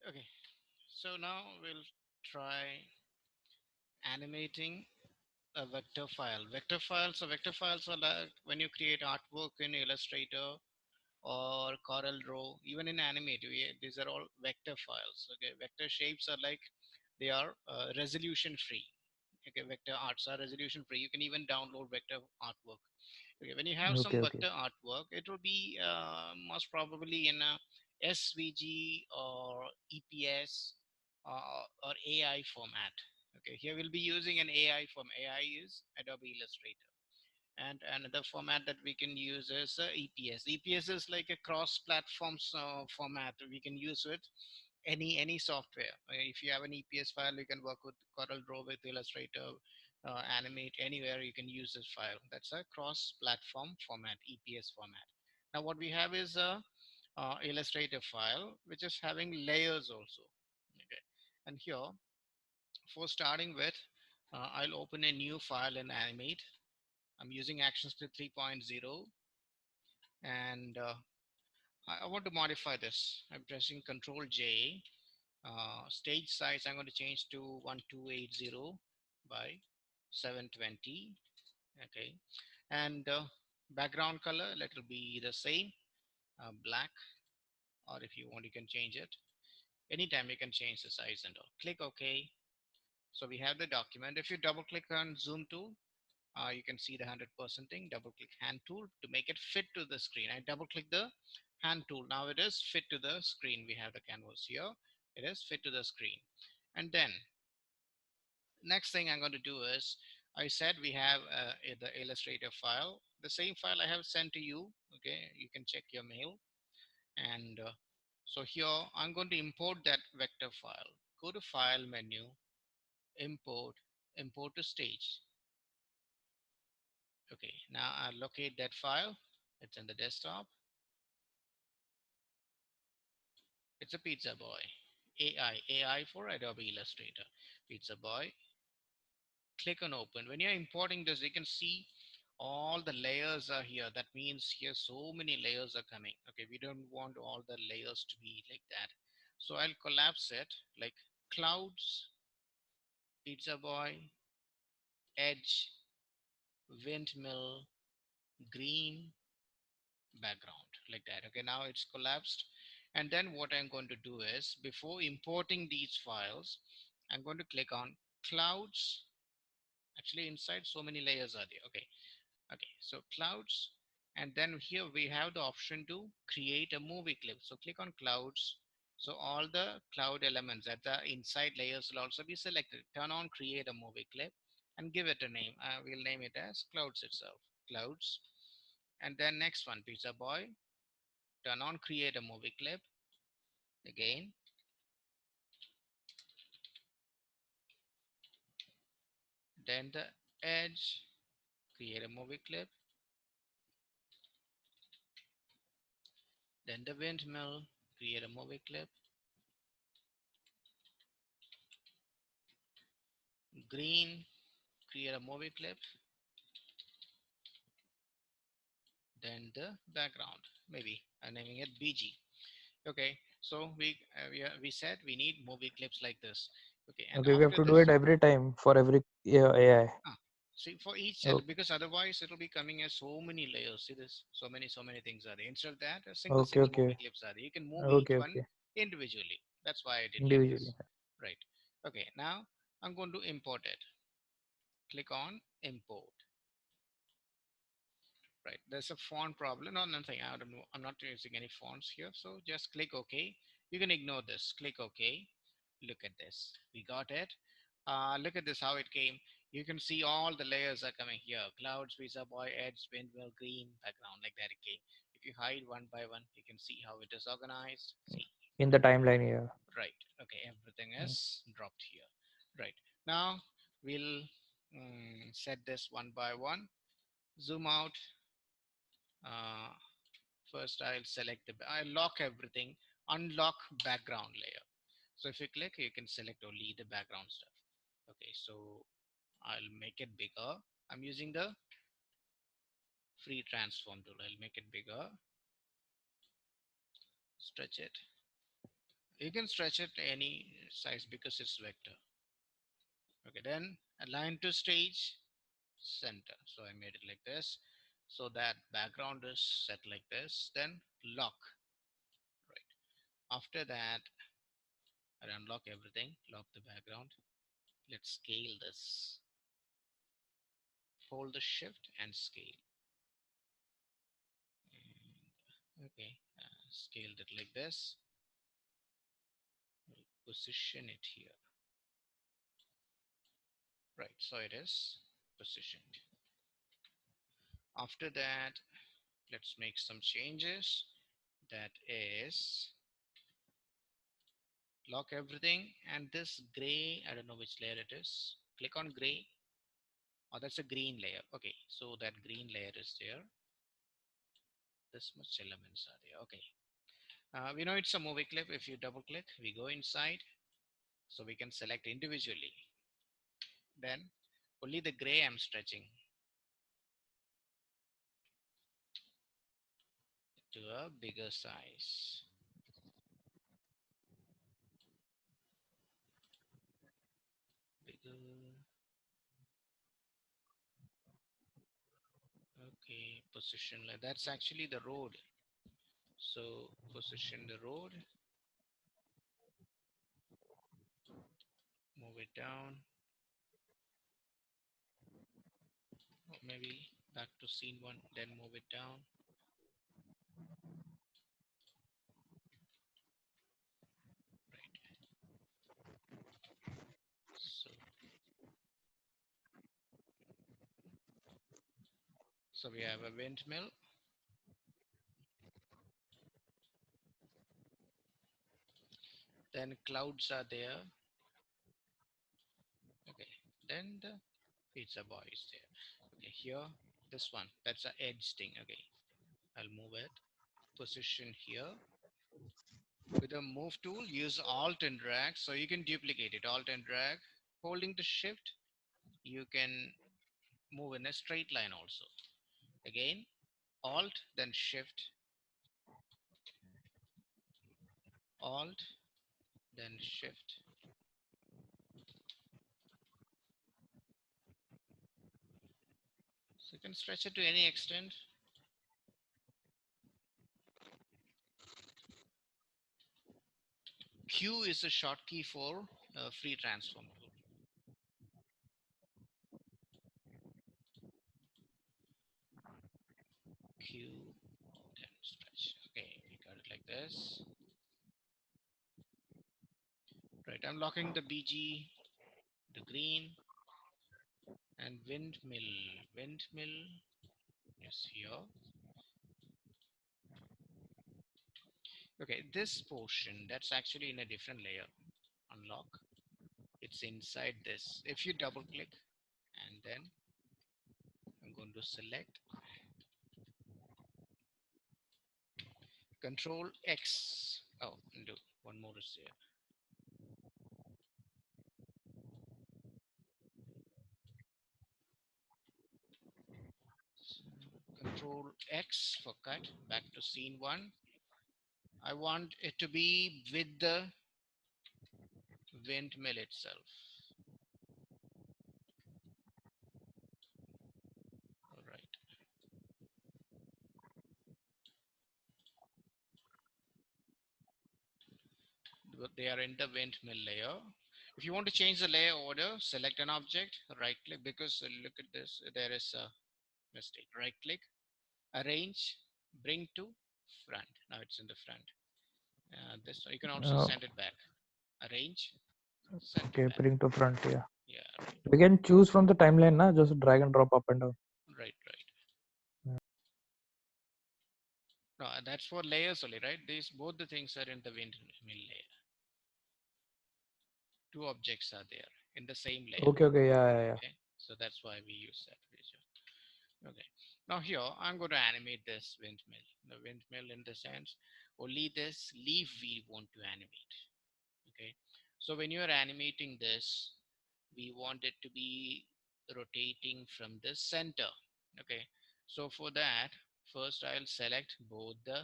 Okay, so now we'll try animating a vector file. Vector files are like when you create artwork in Illustrator or Corel Draw, even in Animate, these are all vector files. Okay, vector shapes are like they are resolution free. Okay, vector arts are resolution free. You can even download vector artwork. Okay, when you have some Okay, okay. vector artwork, it will be most probably in a SVG or EPS or AI format. Okay, here we'll be using an AI form. AI is Adobe Illustrator. And another format that we can use is EPS. EPS is like a cross-platform format. We can use with any software. If you have an EPS file, you can work with Corel Draw, with Illustrator, Animate, anywhere you can use this file. That's a cross-platform format, EPS format. Now what we have is a Illustrator file, which is having layers also. Okay, and here for starting with, I'll open a new file in Animate. I'm using ActionScript 3.0, and I want to modify this. I'm pressing Control J. Stage size I'm going to change to 1280 by 720. Okay, and background color, let it be the same, black, or if you want, you can change it. Anytime you can change the size and all. Click OK. So we have the document. If you double click on Zoom tool, you can see the 100% thing. Double click hand tool to make it fit to the screen. I double click the hand tool. Now it is fit to the screen. We have the canvas here. It is fit to the screen. And then next thing I'm going to do is, I said we have the Illustrator file. The same file I have sent to you. Okay, you can check your mail. And so here I'm going to import that vector file. Go to File menu, Import, Import to Stage. Okay, now I'll locate that file. It's in the desktop. It's a Pizza Boy. AI for Adobe Illustrator. Pizza Boy. Click on open. When you're importing this, you can see all the layers are here. That means here so many layers are coming. Okay, we don't want all the layers to be like that. So I'll collapse it like clouds, Pizza Boy, edge, windmill, green, background, like that. Okay, now it's collapsed. And then what I'm going to do is, before importing these files, I'm going to click on clouds. Actually, inside so many layers are there. Okay, okay, so clouds, and then here we have the option to create a movie clip. So click on clouds. So all the cloud elements at the inside layers will also be selected. Turn on create a movie clip and give it a name. We'll name it as clouds itself, clouds. And then next one, Pizza Boy. Turn on create a movie clip again. Then the edge, create a movie clip. Then the windmill, create a movie clip. Green, create a movie clip. Then the background, maybe I'm naming it BG. Okay, so we said we need movie clips like this. Okay, and Okay, we have after to do it this, every time for every AI. ah, see, for each cell, Oh, because otherwise it will be coming as so many layers. See this, so many things are there. Instead of that, a single okay, single movie okay, clips are there. You can move each okay, one okay. individually. That's why I did like Individually. this. Right. Okay, now I'm going to import it. Click on import. Right, there's a font problem. No, nothing. I don't know. I'm not using any fonts here. So just click OK. You can ignore this. Click OK. Look at this. We got it. Look at this, how it came. You can see all the layers are coming here. Clouds, Pizza Boy, Edge, Windmill, Green, background, like that it came. If you hide one by one, you can see how it is organized. See, In the timeline, yeah. right. Okay, everything Mm. is dropped here. Right. Now we'll set this one by one. Zoom out. Uh, First, I'll lock everything, unlock background layer. So if you click, you can select only the background stuff. Okay, so I'll make it bigger. I'm using the free transform tool. I'll make it bigger, stretch it. You can stretch it any size because it's vector. Okay, then align to stage center. So I made it like this. So that background is set like this. Then lock. Right. After that, I unlock everything. Lock the background. Let's scale this. Hold the shift and scale. And, okay, scaled it like this. We'll position it here. Right. So it is positioned. After that, let's make some changes. That is lock everything, and this gray, I don't know which layer it is. Click on gray. Oh, that's a green layer. Okay, so that green layer is there. This much elements are there. Okay, we know it's a movie clip. If you double click, we go inside, so we can select individually. Then only the gray I'm stretching to a bigger size. Bigger. Okay, position. That's actually the road. So position the road, move it down, or maybe back to scene one, then move it down. Right. So, so we have a windmill, then clouds are there. Okay. Then the pizza boy is there. Okay. Here, this one, that's a edge thing. Okay. I'll move it. Position here. With the move tool, use Alt and drag. So you can duplicate it. Alt and drag. Holding the shift, you can move in a straight line also. Again, Alt, then Shift, Alt, then Shift. So you can stretch it to any extent. Q is a shortkey for free transform tool. Q, then stretch. Okay, we got it like this. Right, I'm locking the BG, the green, and windmill. Windmill is here. Okay, this portion, that's actually in a different layer. Unlock. It's inside this. If you double click, and then I'm going to select Control X. Oh, no, one more is there. Control X for cut. Back to scene one. I want it to be with the windmill itself. All right. They are in the windmill layer. If you want to change the layer order, select an object, right click, because look at this, there is a mistake. Right click, arrange, bring to front. Now it's in the front. This you can also Uh, send it back. Arrange, send okay, back. bring to front. Yeah, Yeah, right, we can choose from the timeline, na? Just drag and drop up and down. right, right. No, that's for layers only, right? These both the things are in the windmill layer. Two objects are there in the same layer. Okay, okay, yeah, yeah, yeah. Okay, so that's why we use that visual. Okay, now here I'm going to animate this windmill. The windmill in the sense only this leaf we want to animate. Okay, so when you're animating this, we want it to be rotating from the center. Okay, so for that, first I'll select both the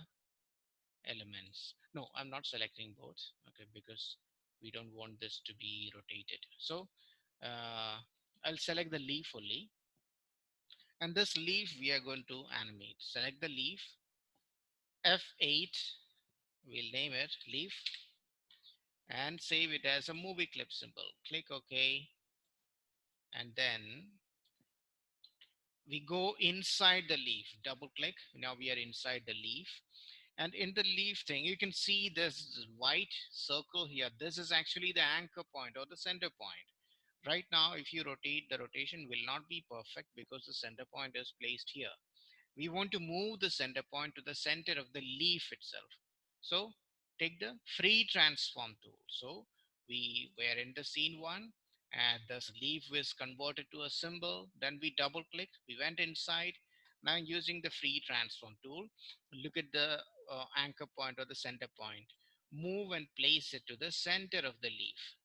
elements. No, I'm not selecting both. Okay, because we don't want this to be rotated. So I'll select the leaf only, and this leaf we are going to animate. Select the leaf, F8, we'll name it leaf, and save it as a movie clip symbol. Click OK, and then we go inside the leaf. Double click. Now we are inside the leaf. And in the leaf thing, you can see this white circle here. This is actually the anchor point or the center point. Right now, if you rotate, the rotation will not be perfect because the center point is placed here. We want to move the center point to the center of the leaf itself. So take the free transform tool. So we were in the scene one, and this leaf was converted to a symbol. Then we double click, we went inside. Now using the free transform tool, look at the anchor point or the center point. Move and place it to the center of the leaf.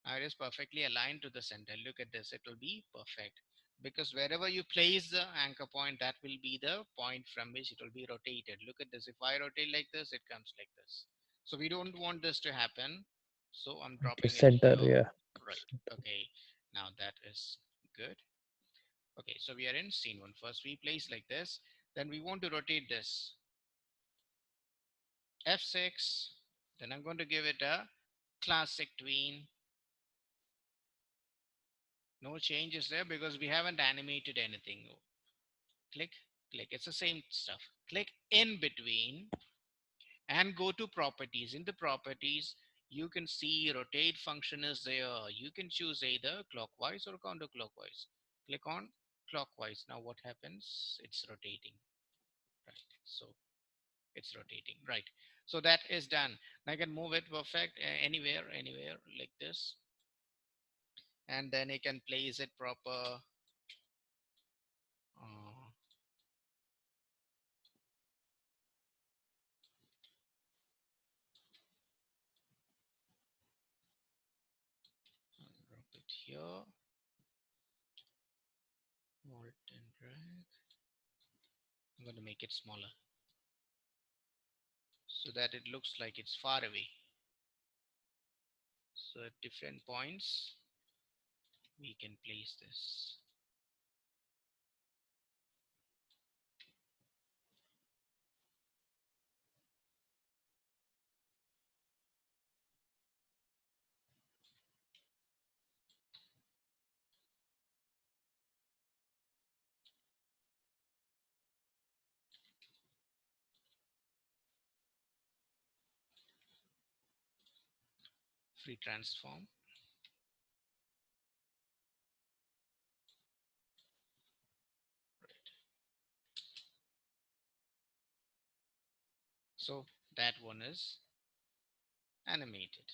Now it is perfectly aligned to the center. Look at this, it will be perfect because wherever you place the anchor point, that will be the point from which it will be rotated. Look at this, if I rotate like this, it comes like this. So we don't want this to happen, so I'm Okay, dropping it center. here. Yeah. Right, okay, now that is good. Okay, so we are in scene one. First we place like this, then we want to rotate this, F6, then I'm going to give it a classic tween. No changes there because we haven't animated anything. Click, click. It's the same stuff. Click in between and go to properties. In the properties, you can see rotate function is there. You can choose either clockwise or counterclockwise. Click on clockwise. Now what happens? It's rotating. Right. So it's rotating. Right. So that is done. Now I can move it perfect anywhere, anywhere like this. And then I can place it proper. Uh, Drop it here. Alt and drag. I'm going to make it smaller so that it looks like it's far away. So at different points, we can place this. Free transform. So that one is animated.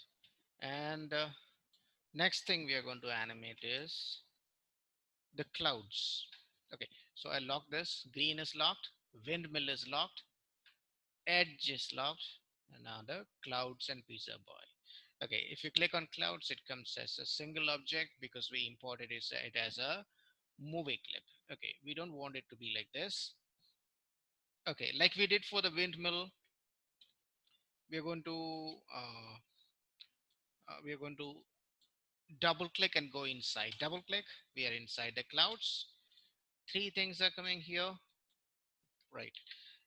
And next thing we are going to animate is the clouds. Okay, so I lock this. Green is locked. Windmill is locked. Edge is locked. And now the clouds and pizza boy. Okay, if you click on clouds, it comes as a single object because we imported it as a movie clip. Okay, we don't want it to be like this. Okay, like we did for the windmill, we are going to we are going to double click and go inside. Double click, we are inside the clouds. Three things are coming here, right?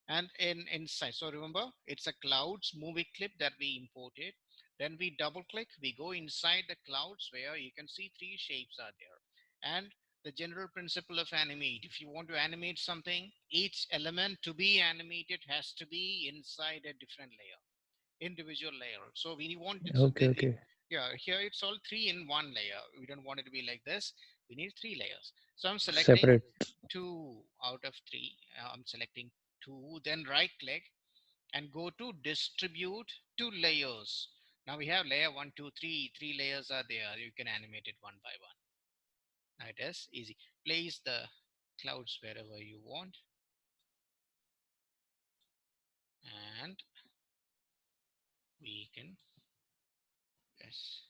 And in inside, so remember, it's a clouds movie clip that we imported. Then we double click, we go inside the clouds where you can see three shapes are there. And the general principle of animate, if you want to animate something, each element to be animated has to be inside a different layer, individual layer. So we want it, so Okay, okay. yeah, here it's all three in one layer. We don't want it to be like this. We need three layers. So I'm selecting Separate. two out of three. I'm selecting two, then right click and go to distribute to layers. Now we have layer one, two, three. Three layers are there. You can animate it one by one. Now it is easy. Place the clouds wherever you want, and we can press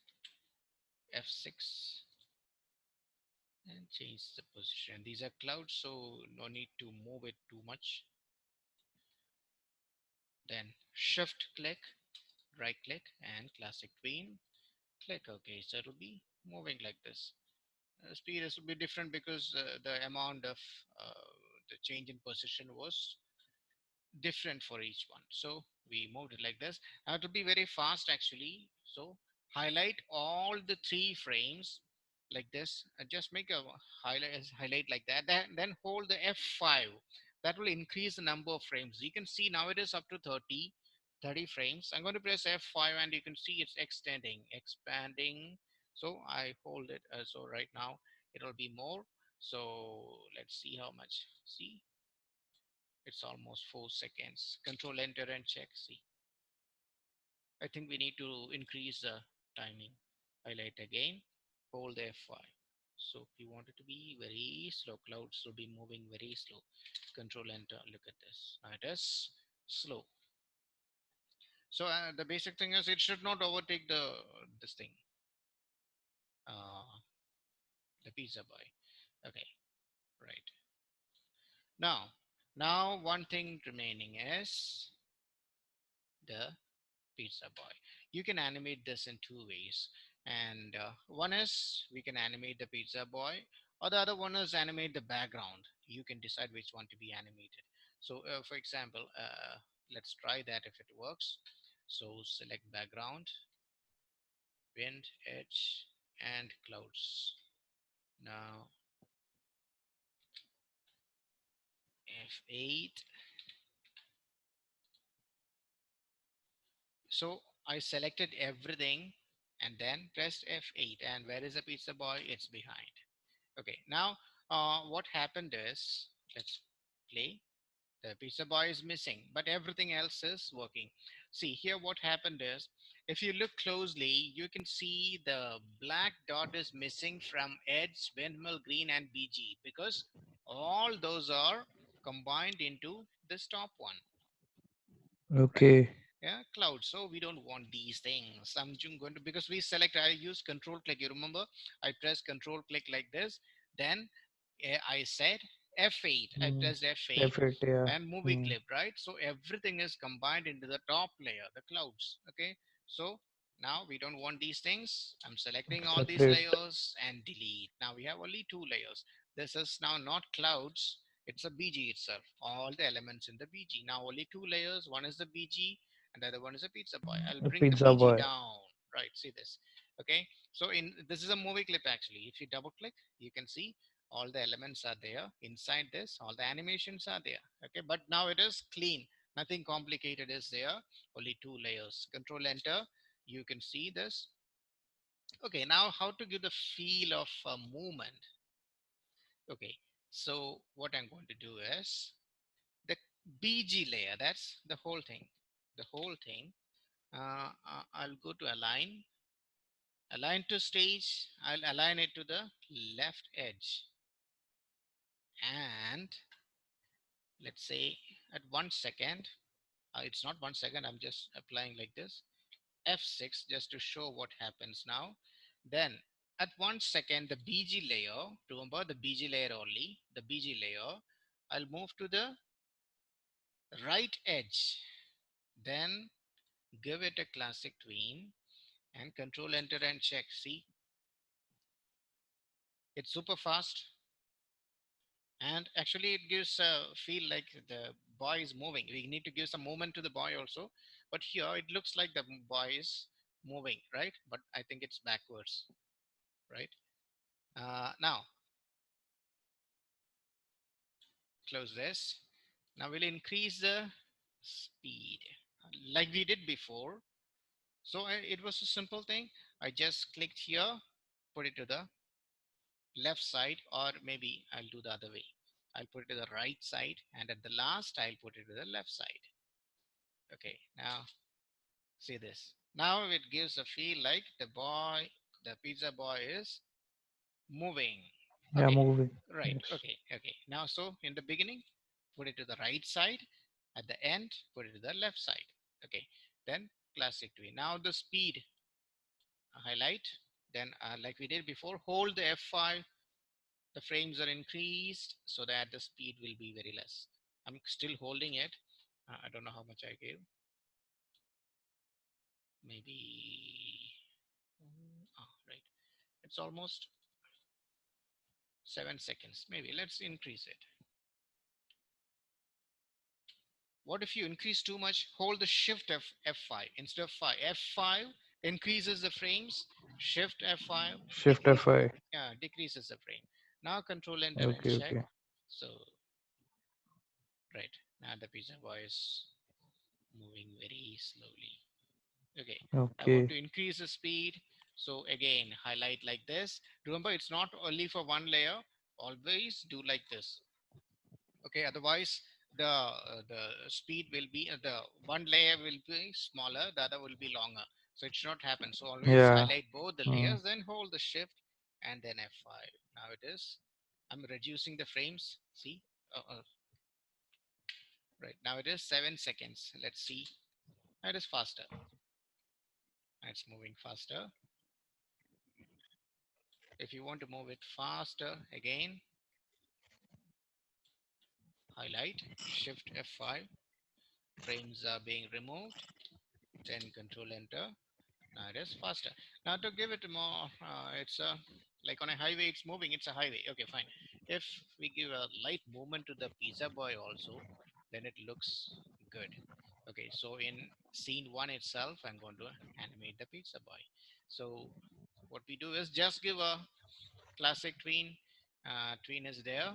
F6 and change the position. These are clouds, so no need to move it too much. then shift click, right click, and classic tween, click OK. So it will be moving like this. Speed is will be different because the amount of the change in position was different for each one. So we moved it like this. Now it will be very fast actually. So highlight all the three frames like this. Just make a highlight like that. Then hold the F5. That will increase the number of frames. You can see now it is up to 30 frames. I'm going to press F5 and you can see it's extending, expanding. So I hold it. So right now it will be more. So let's see how much. See, it's almost 4 seconds. Control enter and check. See, I think we need to increase the timing. Highlight again, hold F5. So if you want it to be very slow, clouds will be moving very slow. Control enter, look at this. Now it is slow. So the basic thing is it should not overtake this thing, uh, the pizza boy. Okay, right. Now, now one thing remaining is the pizza boy. You can animate this in two ways, and one is we can animate the pizza boy, or the other one is animate the background. You can decide which one to be animated. So for example, let's try that if it works. So select background, wind, edge, and clouds. Now F8. So I selected everything and then pressed F8, and where is the pizza boy? It's behind. Okay, now what happened is, let's play. The pizza boy is missing, but everything else is working. See here, what happened is, if you look closely, you can see the black dot is missing from Edge, Windmill Green, and BG because all those are combined into this top one, right? Okay. Yeah, cloud. So we don't want these things. I'm going to, because we select, I use control click. You remember, I press control click like this. Then I said F8. I Mm. pressed F8 F8, yeah. and movie Mm. clip, right? So everything is combined into the top layer, the clouds. Okay. So now we don't want these things. I'm selecting all these Separate. layers and delete. Now we have only two layers. This is now not clouds. It's a BG itself. All the elements in the BG. Now only two layers. One is the BG and the other one is a pizza boy. I'll A bring the pizza BG boy. down. Right, see this. Okay, so in this is a movie clip actually. If you double click, you can see all the elements are there inside this. All the animations are there. Okay, but now it is clean. Nothing complicated is there. Only two layers. Control enter. You can see this. Okay, now how to give the feel of a movement. Okay, so what I'm going to do is the BG layer. That's the whole thing. The whole thing. I'll go to align to stage. I'll align it to the left edge, and let's say at 1 second, it's not 1 second, I'm just applying like this, F6, just to show what happens now. Then at 1 second, the BG layer, remember the BG layer only, the BG layer, I'll move to the right edge, then give it a classic tween and control enter and check. See, it's super fast. And actually it gives a feel like the boy is moving. We need to give some movement to the boy also, but here it looks like the boy is moving, right? But I think it's backwards, right? Now close this. Now we'll increase the speed like we did before. So it was a simple thing. I just clicked here, put it to the left side, or maybe I'll do the other way. I'll put it to the right side, and at the last I'll put it to the left side. Okay, now see this. Now it gives a feel like the pizza boy is moving. Yeah, Okay, moving. right. Yes. Okay, okay. Now, so in the beginning, put it to the right side. At the end, put it to the left side. Okay, then classic tree. Now the speed highlight. Then, like we did before, hold the F5. The frames are increased so that the speed will be very less. I'm still holding it. I don't know how much I gave. Maybe. Right. It's almost 7 seconds. Maybe let's increase it. What if you increase too much? Hold the shift F5 instead of 5. F5 increases the frames. Shift F5 Shift F5. decreases the frame. Now control enter and Okay, check. okay, So right now the pizza boy is moving very slowly. Okay, I want okay. to increase the speed. So again, highlight like this. Remember, it's not only for one layer. Always do like this. Okay, otherwise the speed will be the one layer will be smaller, the other will be longer. So it should not happen. So always Yeah. highlight both the Mm. layers, then hold the shift and then F5. Now it is. I'm reducing the frames. See, right now it is 7 seconds. Let's see. It is faster. It's moving faster. If you want to move it faster, again highlight, shift F5. Frames are being removed. Then control enter. Now it is faster. Now to give it more, it's like on a highway, it's moving. It's a highway. Okay, fine. If we give a light movement to the pizza boy also, then it looks good. Okay, so in scene one itself, I'm going to animate the pizza boy. So what we do is just give a classic tween. Tween is there,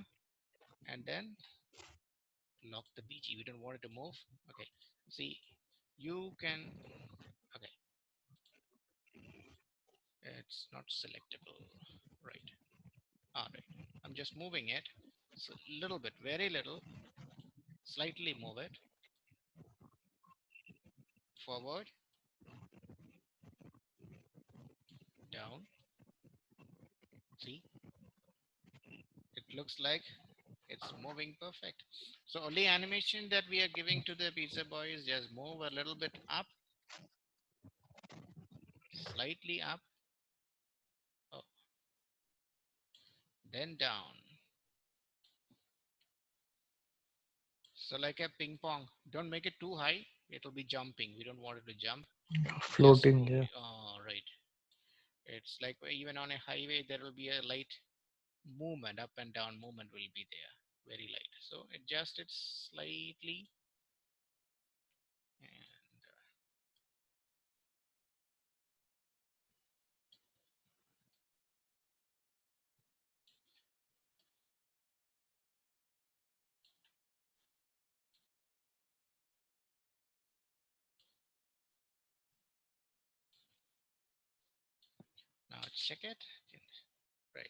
and then lock the BG. We don't want it to move. Okay, see, you can. Okay, it's not selectable. Right. All right. I'm just moving it. So little bit, very little. Slightly move it forward, down. See, it looks like it's moving perfect. So only animation that we are giving to the pizza boy is just move a little bit up, slightly up, oh, then down. So like a ping pong. Don't make it too high. It will be jumping. We don't want it to jump. Just Floating. move. Yeah. Right. It's like even on a highway, there will be a light movement, up and down movement will be there, very light. So adjust it slightly. And now check it. Right.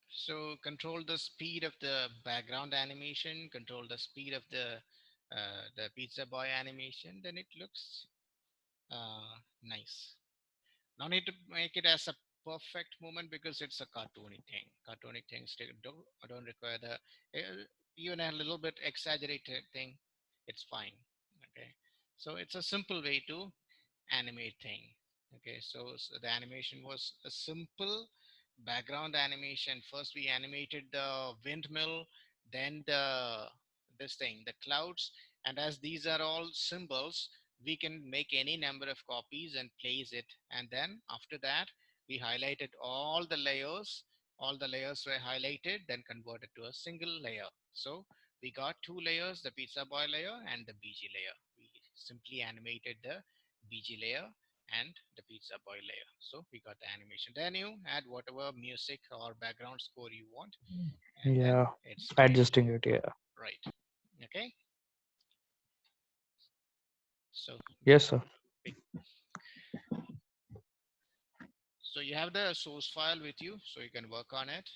So control the speed of the background animation, control the speed of the pizza boy animation, then it looks nice. No need to make it as a perfect moment because it's a cartoony thing. Cartoony things don't require the even a little bit exaggerated thing. It's fine. Okay, so it's a simple way to animate thing. Okay, so the animation was a simple background animation. First we animated the windmill, then this thing, the clouds, and as these are all symbols, we can make any number of copies and place it. And then after that, we highlighted all the layers were highlighted, then converted to a single layer. So we got two layers, the pizza boy layer and the BG layer. We simply animated the BG layer and the pizza boy layer. So we got the animation. Then you add whatever music or background score you want, and then Yeah. it's ready. Adjusting it. Yeah. Right. Okay. So Yes, sir. big. So you have the source file with you, so you can work on it.